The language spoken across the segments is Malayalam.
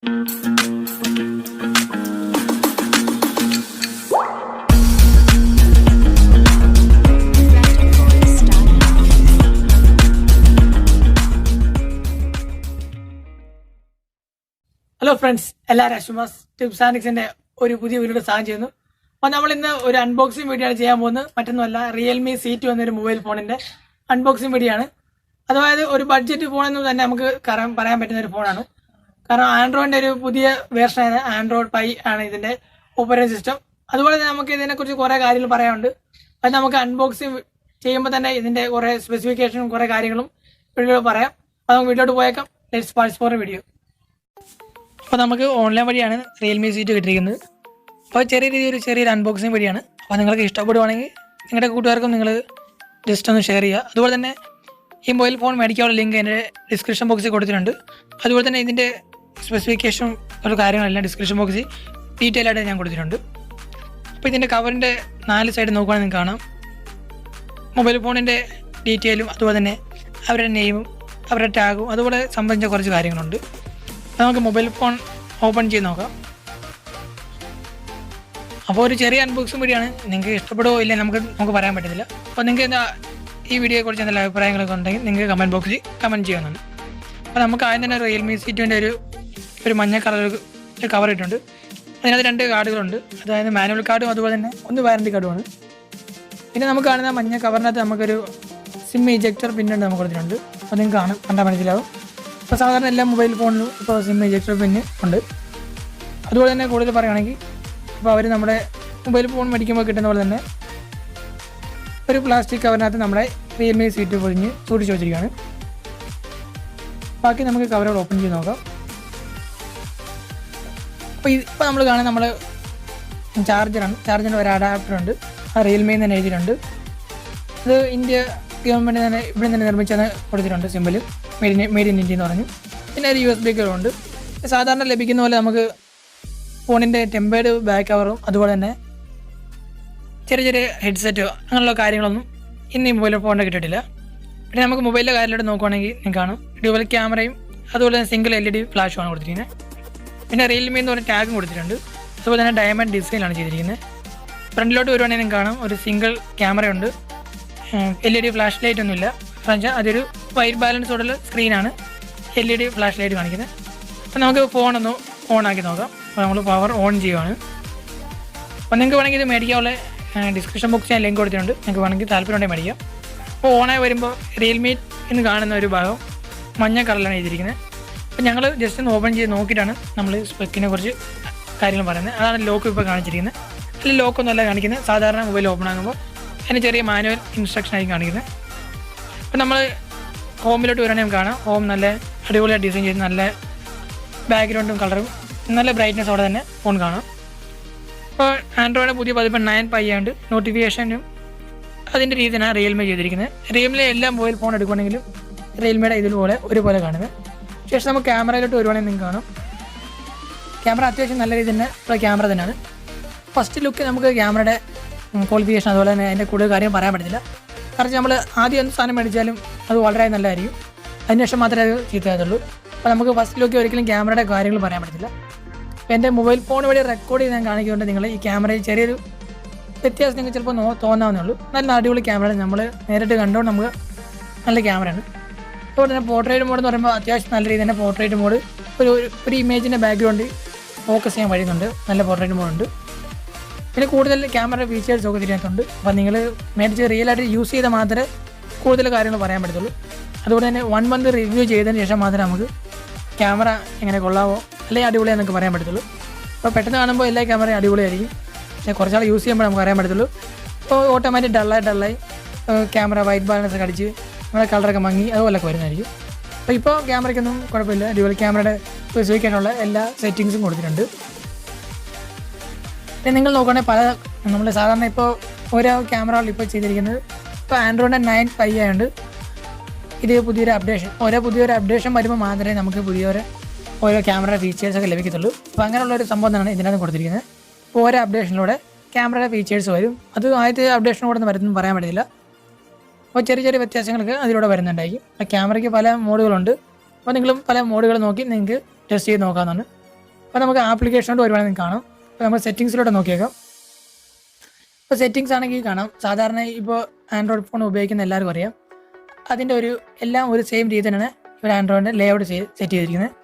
ഹലോ ഫ്രണ്ട്സ്, എല്ലാവരും അശ്വിമാസ് ടിപ്സ് ആൻഡ് ടിക്സിന്റെ ഒരു പുതിയ വീഡിയോ സാധനം ചെയ്യുന്നു. അപ്പോൾ നമ്മൾ ഇന്ന് ഒരു അൺബോക്സിംഗ് വീഡിയോ ആണ് ചെയ്യാൻ പോകുന്നത്. മറ്റൊന്നുമല്ല, റിയൽമി C2 എന്നൊരു മൊബൈൽ ഫോണിന്റെ അൺബോക്സിംഗ് വീഡിയോ ആണ്. അതായത് ഒരു ബഡ്ജറ്റ് ഫോണെന്ന് തന്നെ നമുക്ക് പറയാൻ പറ്റുന്ന ഒരു ഫോണാണ്. കാരണം ആൻഡ്രോയിഡിന്റെ ഒരു പുതിയ വേർഷനാണ് ആൻഡ്രോയിഡ് പൈ ആണ് ഇതിന്റെ ഓപ്പറേറ്റിംഗ് സിസ്റ്റം. അതുപോലെ തന്നെ നമുക്ക് ഇതിനെക്കുറിച്ച് കുറേ കാര്യങ്ങൾ പറയാനുണ്ട്. അത് നമുക്ക് അൺബോക്സിംഗ് ചെയ്യുമ്പോൾ തന്നെ ഇതിന്റെ കുറേ സ്പെസിഫിക്കേഷനും കുറേ കാര്യങ്ങളും വീഡിയോ പറയാം. അപ്പോൾ നമുക്ക് വീഡിയോട്ട് പോയേക്കാം. Let's watch for video. അപ്പോൾ നമുക്ക് ഓൺലൈൻ വഴിയാണ് റിയൽമി C2 കിട്ടിയിരിക്കുന്നത്. അപ്പോൾ ചെറിയൊരു അൺബോക്സിങ് വഴിയാണ്. അപ്പോൾ നിങ്ങൾക്ക് ഇഷ്ടപ്പെടുവാണെങ്കിൽ നിങ്ങളുടെ കൂട്ടുകാർക്കും നിങ്ങൾ ജസ്റ്റ് ഒന്ന് ഷെയർ ചെയ്യുക. അതുപോലെ തന്നെ ഈ മൊബൈൽ ഫോൺ മേടിക്കാനുള്ള ലിങ്ക് എൻ്റെ ഡിസ്ക്രിപ്ഷൻ ബോക്സിൽ കൊടുത്തിട്ടുണ്ട്. അതുപോലെ തന്നെ ഇതിൻ്റെ സ്പെസിഫിക്കേഷൻ ഒരു കാര്യങ്ങളെല്ലാം ഡിസ്ക്രിപ്ഷൻ ബോക്സിൽ ഡീറ്റെയിൽ ആയിട്ട് ഞാൻ കൊടുത്തിട്ടുണ്ട്. അപ്പോൾ ഇതിൻ്റെ കവറിൻ്റെ 4 സൈഡ് നോക്കുകയാണെങ്കിൽ നിങ്ങൾക്ക് കാണാം മൊബൈൽ ഫോണിൻ്റെ ഡീറ്റെയിലും അതുപോലെ തന്നെ അവരുടെ നെയിമും അവരുടെ ടാഗും അതുപോലെ സംബന്ധിച്ച കുറച്ച് കാര്യങ്ങളുണ്ട്. നമുക്ക് മൊബൈൽ ഫോൺ ഓപ്പൺ ചെയ്ത് നോക്കാം. അപ്പോൾ ഒരു ചെറിയ അൺബോക്സിംഗ് വീഡിയോയാണ്. നിങ്ങൾക്ക് ഇഷ്ടപ്പെടുമോ ഇല്ല നമുക്ക് പറയാൻ പറ്റത്തില്ല. അപ്പോൾ നിങ്ങൾക്ക് ഈ വീഡിയോയെക്കുറിച്ച് എന്തെങ്കിലും അഭിപ്രായങ്ങളൊക്കെ ഉണ്ടെങ്കിൽ നിങ്ങൾക്ക് കമൻറ്റ് ബോക്സിൽ കമൻറ്റ് ചെയ്യാവുന്നതാണ്. അപ്പോൾ നമുക്ക് ആദ്യം തന്നെ റിയൽമി C2ൻ്റെ ഒരു മഞ്ഞ കളർ കവർ ഇട്ടുണ്ട്. അതിനകത്ത് 2 കാർഡുകളുണ്ട്. അതായത് മാനുവൽ കാർഡും അതുപോലെ തന്നെ ഒന്ന് വാറണ്ടി കാർഡുമാണ്. പിന്നെ നമുക്ക് കാണുന്ന മഞ്ഞ കവറിനകത്ത് നമുക്കൊരു സിം ഇജക്ടർ പിന്നുണ്ട് നമുക്ക് കൊടുത്തിട്ടുണ്ട്. അപ്പോൾ നിങ്ങൾക്ക് കണ്ടാൽ മനസ്സിലാവും. ഇപ്പോൾ സാധാരണ എല്ലാ മൊബൈൽ ഫോണിലും ഇപ്പോൾ സിം ഇജക്ടർ പിന്ന് ഉണ്ട്. അതുപോലെ തന്നെ കൂടുതൽ പറയുകയാണെങ്കിൽ ഇപ്പോൾ അവർ നമ്മുടെ മൊബൈൽ ഫോൺ മേടിക്കുമ്പോൾ കിട്ടുന്ന പോലെ തന്നെ ഒരു പ്ലാസ്റ്റിക് കവറിനകത്ത് നമ്മുടെ റിയൽമി C2 പൊതിഞ്ഞ് സൂക്ഷിച്ച് വെച്ചിരിക്കുകയാണ്. ബാക്കി നമുക്ക് കവറുകൾ ഓപ്പൺ ചെയ്ത് നോക്കാം. അപ്പോൾ ഇപ്പോൾ നമ്മൾ കാണുന്നത് നമ്മൾ ചാർജറാണ്. ചാർജറിൻ്റെ ഒരു അഡാപ്റ്ററുണ്ട്. ആ റിയൽമിയിൽ തന്നെ എഴുതിയിട്ടുണ്ട്. ഇത് ഇന്ത്യ ഗവൺമെൻറ് തന്നെ ഇവിടെ തന്നെ നിർമ്മിച്ചെന്ന് കൊടുത്തിട്ടുണ്ട്. സിമ്പിൾ മെയ്ഡ് ഇൻ ഇന്ത്യ എന്ന് പറഞ്ഞു. പിന്നെ ഒരു USB കേബിളുണ്ട്. സാധാരണ ലഭിക്കുന്ന പോലെ നമുക്ക് ഫോണിൻ്റെ ടെമ്പേർഡ് ബാക്ക് കവറും അതുപോലെ തന്നെ ചെറിയ ഹെഡ്സെറ്റോ അങ്ങനെയുള്ള കാര്യങ്ങളൊന്നും ഇന്ന് ഈ മൊബൈൽ ഫോണിൻ്റെ കിട്ടിയിട്ടില്ല. പിന്നെ നമുക്ക് മൊബൈലിലെ കാര്യത്തിലോട്ട് നോക്കുകയാണെങ്കിൽ നിങ്ങൾക്ക് കാണും ഡ്യുവൽ ക്യാമറയും അതുപോലെ തന്നെ സിംഗിൾ LED ഫ്ലാഷുമാണ് കൊടുത്തിരിക്കുന്നത്. പിന്നെ റിയൽമി എന്ന് പറഞ്ഞ ടാഗും കൊടുത്തിട്ടുണ്ട്. അതുപോലെ തന്നെ ഡയമണ്ട് ഡിസൈനാണ് ചെയ്തിരിക്കുന്നത്. ഫ്രണ്ടിലോട്ട് വരുവാണെങ്കിൽ നിങ്ങൾക്ക് കാണാം ഒരു സിംഗിൾ ക്യാമറയുണ്ട്. LED ഫ്ലാഷ് ലൈറ്റ് ഒന്നുമില്ല. കാരണം അതൊരു വൈറ്റ് ബാലൻസോടുള്ള സ്ക്രീനാണ് LED ഫ്ലാഷ് ലൈറ്റ് കാണിക്കുന്നത്. അപ്പോൾ നമുക്ക് ഫോണൊന്ന് ഓണാക്കി നോക്കാം. അപ്പോൾ നമ്മൾ പവർ ഓൺ ചെയ്യുവാണ്. അപ്പോൾ നിങ്ങൾക്ക് വേണമെങ്കിൽ ഇത് മേടിക്കാനുള്ള ഡിസ്ക്രിപ്ഷൻ ബോക്സിൽ ഞാൻ ലിങ്ക് കൊടുത്തിട്ടുണ്ട്. നിങ്ങൾക്ക് വേണമെങ്കിൽ താല്പര്യമുണ്ടെങ്കിൽ മേടിക്കാം. അപ്പോൾ ഓണായി വരുമ്പോൾ റിയൽമി എന്ന് കാണുന്ന ഒരു ഭാഗം മഞ്ഞ കളറിലാണ് ചെയ്തിരിക്കുന്നത്. അപ്പോൾ ഞങ്ങൾ ജസ്റ്റ് ഒന്ന് ഓപ്പൺ ചെയ്ത് നോക്കിയിട്ടാണ് നമ്മൾ സ്പെക്കിനെ കുറിച്ച് കാര്യങ്ങൾ പറയുന്നത്. അതാണ് ലോക്ക് ഇപ്പോൾ കാണിച്ചിരിക്കുന്നത്. അതിൽ ലോക്കൊന്നുമല്ല കാണിക്കുന്നത്. സാധാരണ മൊബൈൽ ഓപ്പൺ ആകുമ്പോൾ അതിന് ചെറിയ മാനുവൽ ഇൻസ്ട്രക്ഷൻ ആയി കാണിക്കുന്നത്. അപ്പോൾ നമ്മൾ ഹോമിലോട്ട് വരാണെങ്കിൽ കാണാം ഹോം നല്ല അടിപൊളിയായി ഡിസൈൻ ചെയ്ത് നല്ല ബാക്ക്ഗ്രൗണ്ടും കളറും നല്ല ബ്രൈറ്റ്നസ്സോടെ തന്നെ ഫോൺ കാണാം. അപ്പോൾ ആൻഡ്രോയിഡ് പുതിയ പതിപ്പ് 9 പൈ ആണ്ട് നോട്ടിഫിക്കേഷനും അതിൻ്റെ രീതിയാണ് റിയൽമി ചെയ്തിരിക്കുന്നത്. റിയൽമി എല്ലാ മൊബൈൽ ഫോൺ എടുക്കുകയാണെങ്കിലും റിയൽമിയുടെ ഇതുപോലെ ഒരുപോലെ കാണുന്നത്. ശേഷം നമുക്ക് ക്യാമറയിലോട്ട് വരുവാണെങ്കിൽ നിങ്ങൾക്ക് കാണാം ക്യാമറ അത്യാവശ്യം നല്ല രീതിയിൽ തന്നെ ഉള്ള ക്യാമറ തന്നെയാണ്. ഫസ്റ്റ് ലുക്ക് നമുക്ക് ക്യാമറയുടെ ക്വാളിഫിക്കേഷൻ അതുപോലെ തന്നെ അതിൻ്റെ കൂടുതൽ കാര്യം പറയാൻ പറ്റത്തില്ല. കാരണം നമ്മൾ ആദ്യം എന്ത് സാധനം മേടിച്ചാലും അത് വളരെ നല്ലതായിരിക്കും. അതിനുശേഷം മാത്രമേ അത് ചീത്തയാകത്തുള്ളൂ. അപ്പോൾ നമുക്ക് ഫസ്റ്റ് ലുക്ക് ഒരിക്കലും ക്യാമറയുടെ കാര്യങ്ങൾ പറയാൻ പറ്റത്തില്ല. അപ്പോൾ എൻ്റെ മൊബൈൽ ഫോൺ വഴി റെക്കോർഡ് ചെയ്ത് ഞാൻ കാണിക്കുന്നുണ്ട്. നിങ്ങൾ ഈ ക്യാമറയിൽ ചെറിയൊരു വ്യത്യാസം നിങ്ങൾക്ക് ചിലപ്പോൾ തോന്നാവുന്നേ ഉള്ളൂ. നല്ല അടിപൊളി ക്യാമറ നമ്മൾ നേരിട്ട് കണ്ടുകൊണ്ട് നമുക്ക് നല്ല ക്യാമറയാണ്. അതുപോലെ തന്നെ പോർട്രേറ്റ് മോഡ് എന്ന് പറയുമ്പോൾ അത്യാവശ്യം നല്ല രീതിയിൽ തന്നെ പോർട്രേറ്റ് മോഡ് ഒരു ഇമേജിൻ്റെ ബാക്ക്ഗ്രൗണ്ട് ഫോക്കസ് ചെയ്യാൻ കഴിയുന്നുണ്ട്. നല്ല പോർട്രേറ്റ് മോഡുണ്ട്. പിന്നെ കൂടുതൽ ക്യാമറ ഫീച്ചേഴ്സ് ഒക്കെ തിരിഞ്ഞിട്ടുണ്ട്. അപ്പോൾ നിങ്ങൾ മേടിച്ച് റിയലായിട്ട് യൂസ് ചെയ്താൽ മാത്രമേ കൂടുതൽ കാര്യങ്ങൾ പറയാൻ പറ്റത്തുള്ളൂ. അതുകൊണ്ട് തന്നെ 1 മന്ത് റിവ്യൂ ചെയ്തതിന് ശേഷം മാത്രമേ നമുക്ക് ക്യാമറ എങ്ങനെ കൊള്ളാവോ അല്ലെങ്കിൽ അടിപൊളിയാണെന്നൊക്കെ പറയാൻ പറ്റത്തുള്ളൂ. അപ്പോൾ പെട്ടെന്ന് കാണുമ്പോൾ എല്ലാ ക്യാമറയും അടിപൊളിയായിരിക്കും. പക്ഷേ കുറച്ചാൾ യൂസ് ചെയ്യുമ്പോൾ നമുക്ക് അറിയാൻ പറ്റത്തുള്ളൂ. അപ്പോൾ ഓട്ടോമാറ്റിക് ഡള്ളായി ക്യാമറ വൈറ്റ് ബാലൻസ് ഒക്കെ അടിച്ച് നമ്മുടെ കളറൊക്കെ മങ്ങി അതുപോലൊക്കെ വരുന്നതായിരിക്കും. അപ്പോൾ ഇപ്പോൾ ക്യാമറയ്ക്കൊന്നും കുഴപ്പമില്ല. ഡ്യുവൽ ക്യാമറയുടെ സ്പെസിഫിക്കാനുള്ള എല്ലാ സെറ്റിങ്സും കൊടുത്തിട്ടുണ്ട്. പിന്നെ നിങ്ങൾ നോക്കുകയാണെങ്കിൽ നമ്മൾ സാധാരണ ഇപ്പോൾ ഓരോ ക്യാമറകൾ ഇപ്പോൾ ചെയ്തിരിക്കുന്നത് ഇപ്പോൾ ആൻഡ്രോയിഡ് 9 പൈ ആയതുകൊണ്ട് ഇത് പുതിയൊരു അപ്ഡേഷൻ വരുമ്പോൾ മാത്രമേ നമുക്ക് ഓരോ ക്യാമറ ഫീച്ചേഴ്സൊക്കെ ലഭിക്കത്തുള്ളൂ. അപ്പോൾ അങ്ങനെയുള്ളൊരു സംഭവം തന്നെയാണ് ഇതിനകത്ത് കൊടുത്തിരിക്കുന്നത്. ഇപ്പോൾ ഓരോ അപ്ഡേഷനിലൂടെ ക്യാമറയുടെ ഫീച്ചേഴ്സ് വരും. അത് ആദ്യത്തെ അപ്ഡേഷനോടെ ഒന്നും വരുന്നു പറയാൻ പറ്റില്ല. അപ്പോൾ ചെറിയ വ്യത്യാസങ്ങൾക്ക് അതിലൂടെ വരുന്നുണ്ടായിരിക്കും. അപ്പോൾ ക്യാമറയ്ക്ക് പല മോഡുകളുണ്ട്. അപ്പോൾ നിങ്ങളും പല മോഡുകൾ നോക്കി നിങ്ങൾക്ക് ടെസ്റ്റ് ചെയ്ത് നോക്കാവുന്നതാണ്. അപ്പോൾ നമുക്ക് ആപ്ലിക്കേഷനോട് വരുവാണെങ്കിൽ കാണാം. അപ്പോൾ നമ്മൾ സെറ്റിങ്സിലൂടെ നോക്കിയേക്കാം. ഇപ്പോൾ സെറ്റിങ്സ് ആണെങ്കിൽ കാണാം, സാധാരണ ഇപ്പോൾ ആൻഡ്രോയിഡ് ഫോൺ ഉപയോഗിക്കുന്ന എല്ലാവർക്കും അറിയാം, അതിൻ്റെ എല്ലാം ഒരു സെയിം രീതി തന്നെയാണ് ഒരു ആൻഡ്രോയിഡിൻ്റെ ലേഔട്ട് സെറ്റ് ചെയ്തിരിക്കുന്നത്.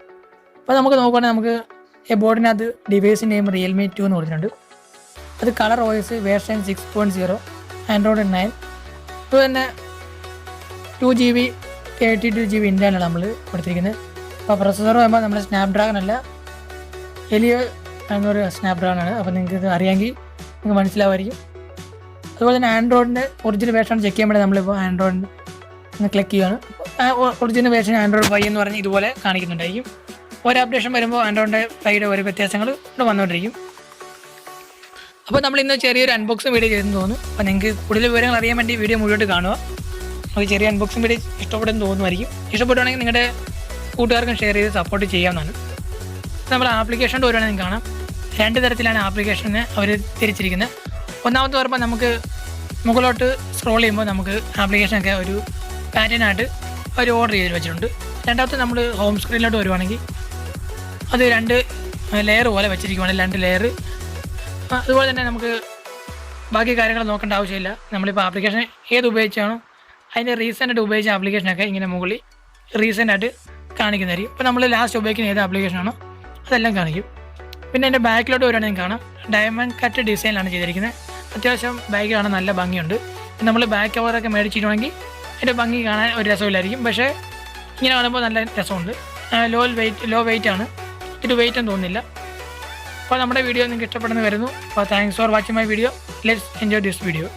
അപ്പോൾ നമുക്ക് നോക്കുകയാണെങ്കിൽ നമുക്ക് ബോർഡിനകത്ത് ഡിവൈസ് നെയിം Realme 2 എന്ന് കൊടുത്തിട്ടുണ്ട്. അത് കളർ OS വേർഷൻ 6.0 ആൻഡ്രോയിഡ് 9. ഇപ്പോൾ തന്നെ 2GB 32GB ഇൻ്റർണലാണ് നമ്മൾ കൊടുത്തിരിക്കുന്നത്. അപ്പോൾ പ്രൊസസ്സർ പറയുമ്പോൾ നമ്മുടെ സ്നാപ്ഡ്രാഗൺ അല്ല, വലിയ എന്നൊരു സ്നാപ്ഡ്രാഗൺ ആണ്. അപ്പോൾ നിങ്ങൾക്ക് ഇത് അറിയാമെങ്കിൽ നിങ്ങൾക്ക് മനസ്സിലാവുമായിരിക്കും. അതുപോലെ തന്നെ ആൻഡ്രോയിഡിൻ്റെ ഒറിജിനൽ വേർഷൻ ചെക്ക് ചെയ്യാൻ വേണ്ടി നമ്മളിപ്പോൾ ആൻഡ്രോയിഡ് ഒന്ന് ക്ലിക്ക് ചെയ്യുകയാണ്. ഒറിജിനൽ വേർഷൻ ആൻഡ്രോയിഡ് 5 എന്ന് പറഞ്ഞ് ഇതുപോലെ കാണിക്കുന്നുണ്ടായിരിക്കും. ഓരോ അപ്ഡേഷൻ വരുമ്പോൾ ആൻഡ്രോയിഡിൻ്റെ 5യുടെ ഓരോ വ്യത്യാസങ്ങൾ ഇവിടെ വന്നുകൊണ്ടിരിക്കും. അപ്പോൾ നമ്മൾ ഇന്ന് ചെറിയൊരു അൺബോക്സിങ് വീഡിയോ ചെയ്തെന്ന് തോന്നുന്നു. അപ്പോൾ നിങ്ങൾക്ക് കൂടുതൽ വിവരങ്ങൾ അറിയാൻ വേണ്ടി വീഡിയോ മുഴുവൻ കാണുക. നമുക്ക് ചെറിയ അൺബോക്സിങ് വീഡിയോ ഇഷ്ടപ്പെടുമെന്ന് തോന്നുമായിരിക്കും. ഇഷ്ടപ്പെടുവാണെങ്കിൽ നിങ്ങളുടെ കൂട്ടുകാർക്കും ഷെയർ ചെയ്ത് സപ്പോർട്ട് ചെയ്യാവുന്നതാണ്. നമ്മൾ ആപ്ലിക്കേഷൻ്റെ വരുവാണെങ്കിൽ കാണാം, 2 തരത്തിലാണ് ആപ്ലിക്കേഷനെ അവർ തിരിച്ചിരിക്കുന്നത്. ഒന്നാമത്തെ പറയുമ്പോൾ നമുക്ക് മുകളിലോട്ട് സ്ക്രോൾ ചെയ്യുമ്പോൾ നമുക്ക് ആപ്ലിക്കേഷനൊക്കെ ഒരു പാറ്റേണായിട്ട് അവർ ഓർഡർ ചെയ്ത് വെച്ചിട്ടുണ്ട്. രണ്ടാമത്തെ നമ്മൾ ഹോം സ്ക്രീനിലോട്ട് വരുവാണെങ്കിൽ അത് 2 ലെയർ പോലെ വെച്ചിരിക്കുവാണ്, 2 ലെയർ. അതുപോലെ തന്നെ നമുക്ക് ബാക്കി കാര്യങ്ങൾ നോക്കേണ്ട ആവശ്യമില്ല. നമ്മളിപ്പോൾ ആപ്ലിക്കേഷൻ ഏത് ഉപയോഗിച്ചാണോ അതിൻ്റെ റീസെൻ്റായിട്ട് ഉപയോഗിച്ച ആപ്ലിക്കേഷനൊക്കെ ഇങ്ങനെ മുകളിൽ റീസെൻ്റായിട്ട് കാണിക്കുന്നതായിരിക്കും. ഇപ്പോൾ നമ്മൾ ലാസ്റ്റ് ഉപയോഗിക്കുന്ന ഏത് ആപ്ലിക്കേഷനാണോ അതെല്ലാം കാണിക്കും. പിന്നെ എൻ്റെ ബാക്കിലോട്ട് വരുവാണെങ്കിൽ കാണാം, ഡയമണ്ട് കട്ട് ഡിസൈനിലാണ് ചെയ്തിരിക്കുന്നത്. അത്യാവശ്യം ബാഗ് കാണാൻ നല്ല ഭംഗിയുണ്ട്. നമ്മൾ ബാക്ക് കവറൊക്കെ മേടിച്ചിട്ടുണ്ടെങ്കിൽ അതിൻ്റെ ഭംഗി കാണാൻ ഒരു രസമില്ലായിരിക്കും, പക്ഷേ ഇങ്ങനെ കാണുമ്പോൾ നല്ല രസമുണ്ട്. ലോ വെയിറ്റ് ആണ്, ഇത് വെയിറ്റ് എന്ന് തോന്നുന്നില്ല. അപ്പോൾ നമ്മുടെ വീഡിയോ നിങ്ങൾക്ക് ഇഷ്ടപ്പെടുന്ന വരുന്നു. അപ്പോൾ thanks for watching my video. Let's enjoy this video.